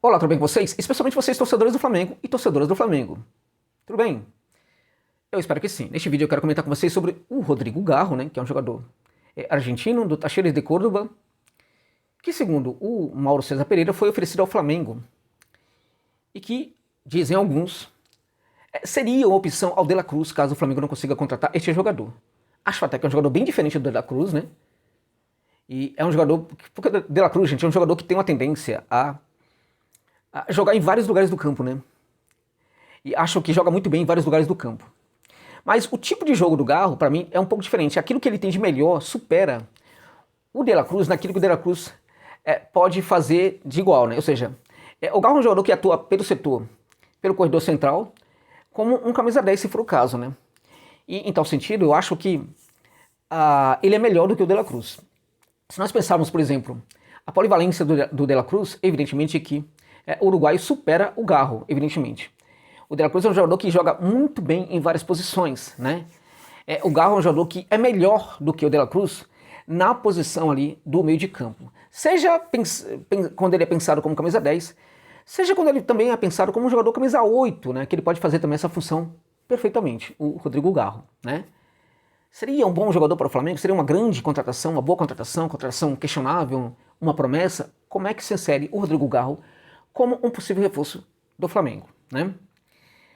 Olá, tudo bem com vocês? Especialmente vocês, torcedores do Flamengo e torcedoras do Flamengo. Tudo bem? Eu espero que sim. Neste vídeo eu quero comentar com vocês sobre o Rodrigo Garro, né, que é um jogador argentino do Talleres de Córdoba, que segundo o Mauro César Pereira foi oferecido ao Flamengo e que, dizem alguns, seria uma opção ao De La Cruz caso o Flamengo não consiga contratar este jogador. Acho até que é um jogador bem diferente do De La Cruz, né? E é um jogador... Porque o De La Cruz, gente, é um jogador que tem uma tendência a jogar em vários lugares do campo, né? E acho que joga muito bem em vários lugares do campo. Mas o tipo de jogo do Garro, para mim, é um pouco diferente. Aquilo que ele tem de melhor supera o De La Cruz naquilo que o De La Cruz pode fazer de igual, né? Ou seja, o Garro é um jogador que atua pelo setor, pelo corredor central, como um camisa 10, se for o caso, né? E em tal sentido, eu acho que ele é melhor do que o De La Cruz. Se nós pensarmos, por exemplo, a polivalência do De La Cruz, evidentemente que o uruguaio supera o Garro, evidentemente. O De La Cruz é um jogador que joga muito bem em várias posições, né? O Garro é um jogador que é melhor do que o De La Cruz na posição ali do meio de campo. Seja quando ele é pensado como camisa 10, seja quando ele também é pensado como um jogador camisa 8, né? Que ele pode fazer também essa função perfeitamente, o Rodrigo Garro, né? Seria um bom jogador para o Flamengo? Seria uma grande contratação, uma boa contratação questionável, uma promessa? Como é que se insere o Rodrigo Garro como um possível reforço do Flamengo, né?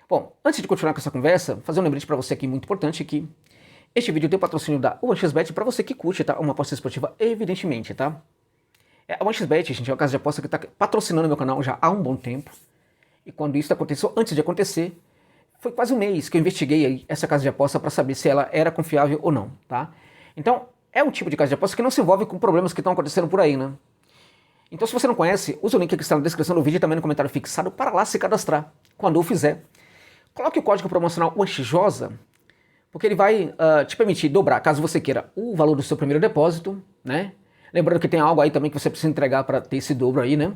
Bom, antes de continuar com essa conversa, fazer um lembrete para você aqui muito importante que este vídeo tem o patrocínio da 1xBet para você que curte, tá? Uma aposta esportiva, evidentemente, tá? A 1xBet, gente, é uma casa de aposta que está patrocinando meu canal já há um bom tempo. E quando isso aconteceu, antes de acontecer, foi quase um mês que eu investiguei aí essa casa de aposta para saber se ela era confiável ou não, tá? Então, é um tipo de casa de aposta que não se envolve com problemas que estão acontecendo por aí, né? Então, se você não conhece, usa o link que está na descrição do vídeo e também no comentário fixado para lá se cadastrar. Quando eu fizer, coloque o código promocional UANCHJOSA, porque ele vai te permitir dobrar, caso você queira, o valor do seu primeiro depósito, né? Lembrando que tem algo aí também que você precisa entregar para ter esse dobro aí, né?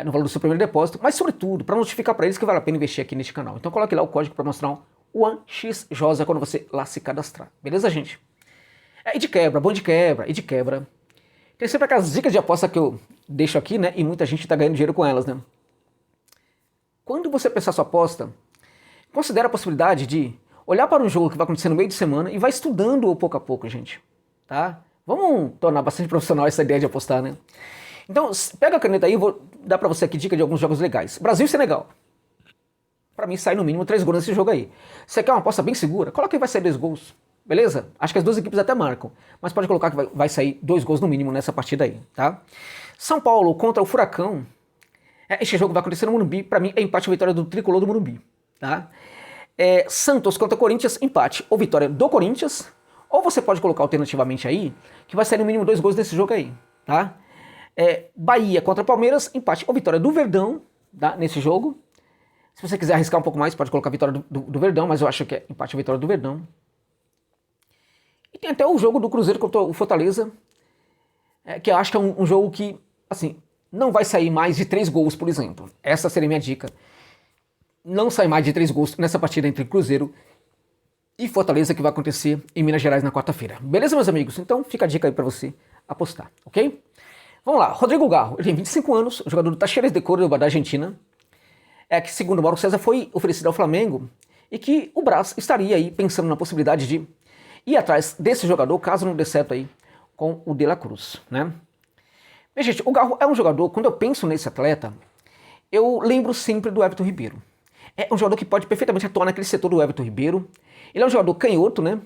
No valor do seu primeiro depósito, mas sobretudo, para notificar para eles que vale a pena investir aqui neste canal. Então coloque lá o código promocional UANCHJOSA quando você lá se cadastrar. Beleza, gente? E de quebra, bom de quebra, e de quebra. Tem sempre aquelas dicas de aposta que eu deixo aqui, né? E muita gente está ganhando dinheiro com elas, né? Quando você pensar sua aposta, considere a possibilidade de olhar para um jogo que vai acontecer no meio de semana e vai estudando pouco a pouco, gente. Tá? Vamos tornar bastante profissional essa ideia de apostar, né? Então, pega a caneta aí, eu vou dar para você aqui dica de alguns jogos legais. Brasil e Senegal. Para mim, sai no mínimo 3 gols nesse jogo aí. Você quer uma aposta bem segura? Coloca aí, vai sair 2 gols. Beleza? Acho que as duas equipes até marcam, mas pode colocar que vai sair 2 gols no mínimo nessa partida aí, tá? São Paulo contra o Furacão. Este jogo vai acontecer no Morumbi. Para mim, é empate ou vitória do tricolor do Morumbi, tá? Santos contra Corinthians, empate ou vitória do Corinthians. Ou você pode colocar alternativamente aí, que vai sair no mínimo 2 gols nesse jogo aí, tá? Bahia contra Palmeiras, empate ou vitória do Verdão, tá? Nesse jogo. Se você quiser arriscar um pouco mais, pode colocar a vitória do Verdão, mas eu acho que é empate ou vitória do Verdão. E tem até o jogo do Cruzeiro contra o Fortaleza, que eu acho que é um jogo que, assim, não vai sair mais de 3 gols, por exemplo. Essa seria a minha dica. Não sai mais de 3 gols nessa partida entre Cruzeiro e Fortaleza, que vai acontecer em Minas Gerais na quarta-feira. Beleza, meus amigos? Então fica a dica aí pra você apostar, ok? Vamos lá, Rodrigo Garro, ele tem 25 anos, jogador do Talleres de Córdoba da Argentina, que segundo o Mauro César foi oferecido ao Flamengo e que o Brás estaria aí pensando na possibilidade de ir atrás desse jogador, caso não dê certo aí com o De La Cruz, né? Bem, gente, o Garro é um jogador, quando eu penso nesse atleta, eu lembro sempre do Everton Ribeiro. É um jogador que pode perfeitamente atuar naquele setor do Everton Ribeiro. Ele é um jogador canhoto, né?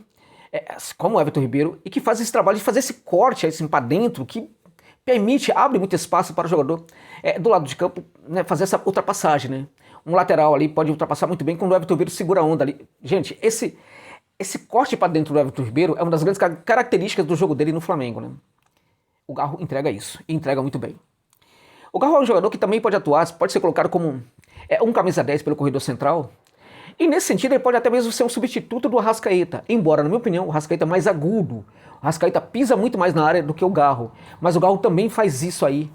Como o Everton Ribeiro, e que faz esse trabalho de fazer esse corte assim para dentro, que permite, abre muito espaço para o jogador do lado de campo, né, fazer essa ultrapassagem, né? Um lateral ali pode ultrapassar muito bem quando o Everton Ribeiro segura a onda ali. Gente, esse corte para dentro do Everton Ribeiro é uma das grandes características do jogo dele no Flamengo, né? O Garro entrega isso, e entrega muito bem. O Garro é um jogador que também pode atuar, pode ser colocado como um camisa 10 pelo corredor central, e nesse sentido ele pode até mesmo ser um substituto do Arrascaeta, embora, na minha opinião, o Arrascaeta é mais agudo, o Arrascaeta pisa muito mais na área do que o Garro, mas o Garro também faz isso aí,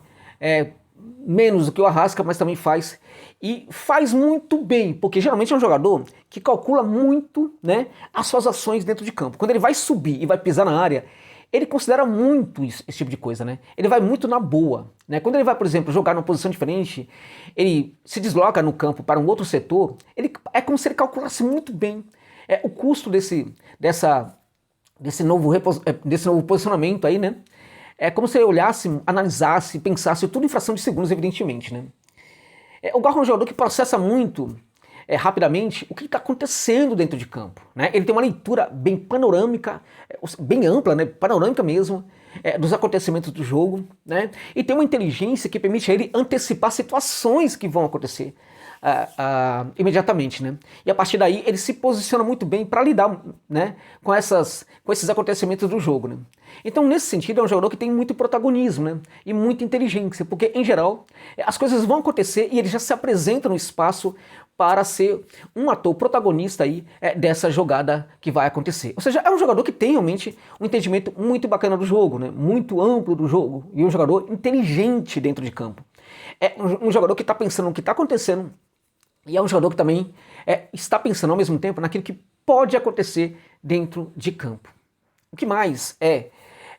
menos do que o Arrasca, mas também faz, e faz muito bem, porque geralmente é um jogador que calcula muito, né, as suas ações dentro de campo. Quando ele vai subir e vai pisar na área, ele considera muito esse tipo de coisa, né? Ele vai muito na boa, né? Quando ele vai, por exemplo, jogar numa posição diferente, ele se desloca no campo para um outro setor, é como se ele calculasse muito bem o custo desse novo posicionamento aí, né? É como se ele olhasse, analisasse, pensasse, tudo em fração de segundos, evidentemente, né? O Garro é um jogador que processa muito rapidamente o que está acontecendo dentro de campo, né? Ele tem uma leitura bem panorâmica, bem ampla, né? Panorâmica mesmo, dos acontecimentos do jogo, né? E tem uma inteligência que permite a ele antecipar situações que vão acontecer imediatamente, né? E a partir daí ele se posiciona muito bem para lidar, né, com esses acontecimentos do jogo, né? Então, nesse sentido, é um jogador que tem muito protagonismo, né, e muita inteligência, porque em geral as coisas vão acontecer e ele já se apresenta no espaço para ser um ator protagonista aí dessa jogada que vai acontecer. Ou seja, é um jogador que tem realmente um entendimento muito bacana do jogo, né, muito amplo do jogo, e um jogador inteligente dentro de campo. É um jogador que está pensando no que está acontecendo, e é um jogador que também está pensando ao mesmo tempo naquilo que pode acontecer dentro de campo. O que mais é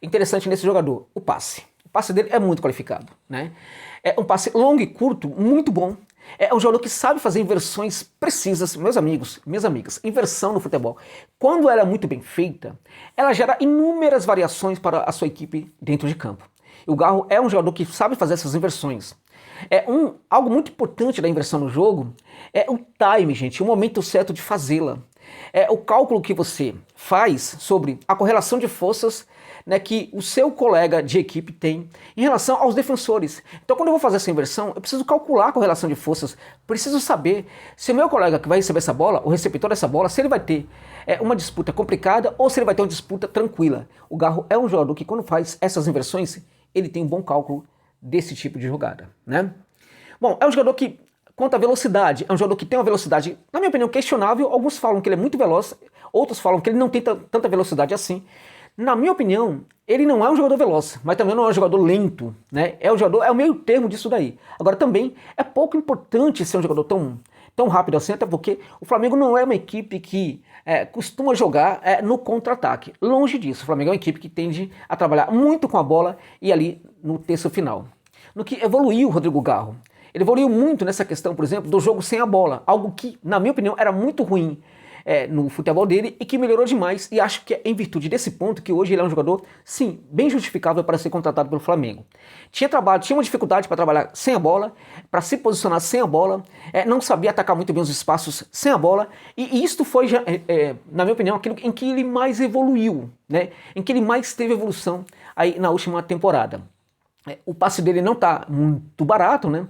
interessante nesse jogador? O passe. O passe dele é muito qualificado, né? É um passe longo e curto, muito bom. É um jogador que sabe fazer inversões precisas. Meus amigos, minhas amigas, inversão no futebol, quando ela é muito bem feita, ela gera inúmeras variações para a sua equipe dentro de campo. E o Garro é um jogador que sabe fazer essas inversões. Algo muito importante da inversão no jogo é o time, gente, o momento certo de fazê-la. O cálculo que você faz sobre a correlação de forças, né, que o seu colega de equipe tem em relação aos defensores. Então, quando eu vou fazer essa inversão, eu preciso calcular a correlação de forças, preciso saber se o meu colega que vai receber essa bola, o receptor dessa bola, se ele vai ter uma disputa complicada ou se ele vai ter uma disputa tranquila. O Garro é um jogador que, quando faz essas inversões, ele tem um bom cálculo desse tipo de jogada, né? Bom, é um jogador que, quanto à velocidade, é um jogador que tem uma velocidade, na minha opinião, questionável. Alguns falam que ele é muito veloz, outros falam que ele não tem tanta velocidade assim. Na minha opinião, ele não é um jogador veloz, mas também não é um jogador lento, né? É o meio termo disso daí. Agora, também é pouco importante ser um jogador tão rápido assim, até porque o Flamengo não é uma equipe que costuma jogar no contra-ataque. Longe disso, o Flamengo é uma equipe que tende a trabalhar muito com a bola e ali no terço final. No que evoluiu o Rodrigo Garro, ele evoluiu muito nessa questão, por exemplo, do jogo sem a bola, algo que, na minha opinião, era muito ruim no futebol dele e que melhorou demais, e acho que é em virtude desse ponto que hoje ele é um jogador, sim, bem justificável para ser contratado pelo Flamengo. Tinha uma dificuldade para trabalhar sem a bola, para se posicionar sem a bola, não sabia atacar muito bem os espaços sem a bola, e isto foi, na minha opinião, aquilo em que ele mais evoluiu, né? Em que ele mais teve evolução aí na última temporada. O passe dele não está muito barato, né?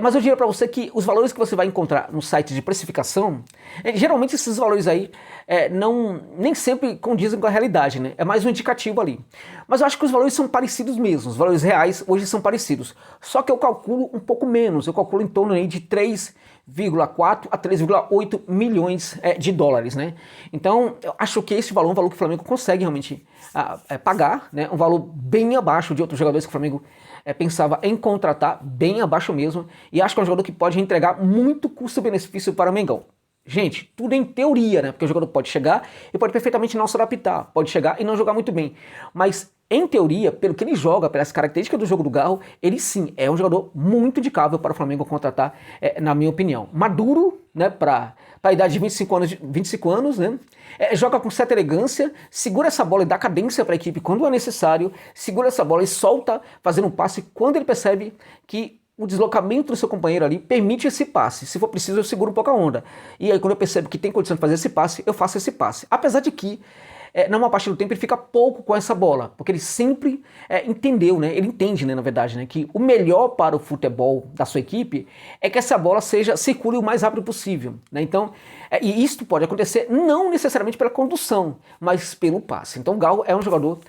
Mas eu diria para você que os valores que você vai encontrar no site de precificação, geralmente esses valores aí nem sempre condizem com a realidade, né? É mais um indicativo ali. Mas eu acho que os valores são parecidos mesmo, os valores reais hoje são parecidos. Só que eu calculo um pouco menos, eu calculo em torno aí de 3,4 a 3,8 milhões de dólares, né? Então, eu acho que esse valor é um valor que o Flamengo consegue realmente pagar, né? Um valor bem abaixo de outros jogadores que o Flamengo pensava em contratar, bem abaixo mesmo, e acho que é um jogador que pode entregar muito custo-benefício para o Mengão. Gente, tudo em teoria, né? Porque o jogador pode chegar e pode perfeitamente não se adaptar, pode chegar e não jogar muito bem. Mas, em teoria, pelo que ele joga, pelas características do jogo do Garro, ele sim é um jogador muito indicável para o Flamengo contratar, na minha opinião. Maduro, né, para a idade de 25 anos, né? Joga com certa elegância, segura essa bola e dá cadência para a equipe quando é necessário, segura essa bola e solta, fazendo um passe quando ele percebe que o deslocamento do seu companheiro ali permite esse passe. Se for preciso, eu seguro um pouco a onda. E aí, quando eu percebo que tem condição de fazer esse passe, eu faço esse passe. Apesar de que, na maior parte do tempo, ele fica pouco com essa bola, porque ele sempre entendeu, né? Ele entende, né, na verdade, né, que o melhor para o futebol da sua equipe é que essa bola circule o mais rápido possível, né? Então, e isto pode acontecer não necessariamente pela condução, mas pelo passe. Então, o Garro é um jogador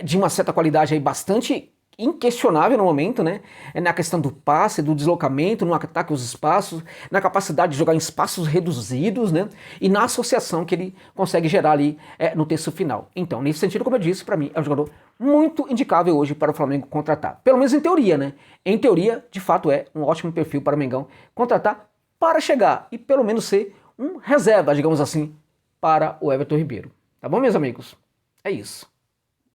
de uma certa qualidade aí bastante inquestionável no momento, né? Na questão do passe, do deslocamento, no ataque aos espaços, na capacidade de jogar em espaços reduzidos, né? E na associação que ele consegue gerar ali no terço final. Então, nesse sentido, como eu disse, para mim é um jogador muito indicável hoje para o Flamengo contratar. Pelo menos em teoria, né? Em teoria, de fato, é um ótimo perfil para o Mengão contratar para chegar e pelo menos ser um reserva, digamos assim, para o Everton Ribeiro. Tá bom, meus amigos? É isso.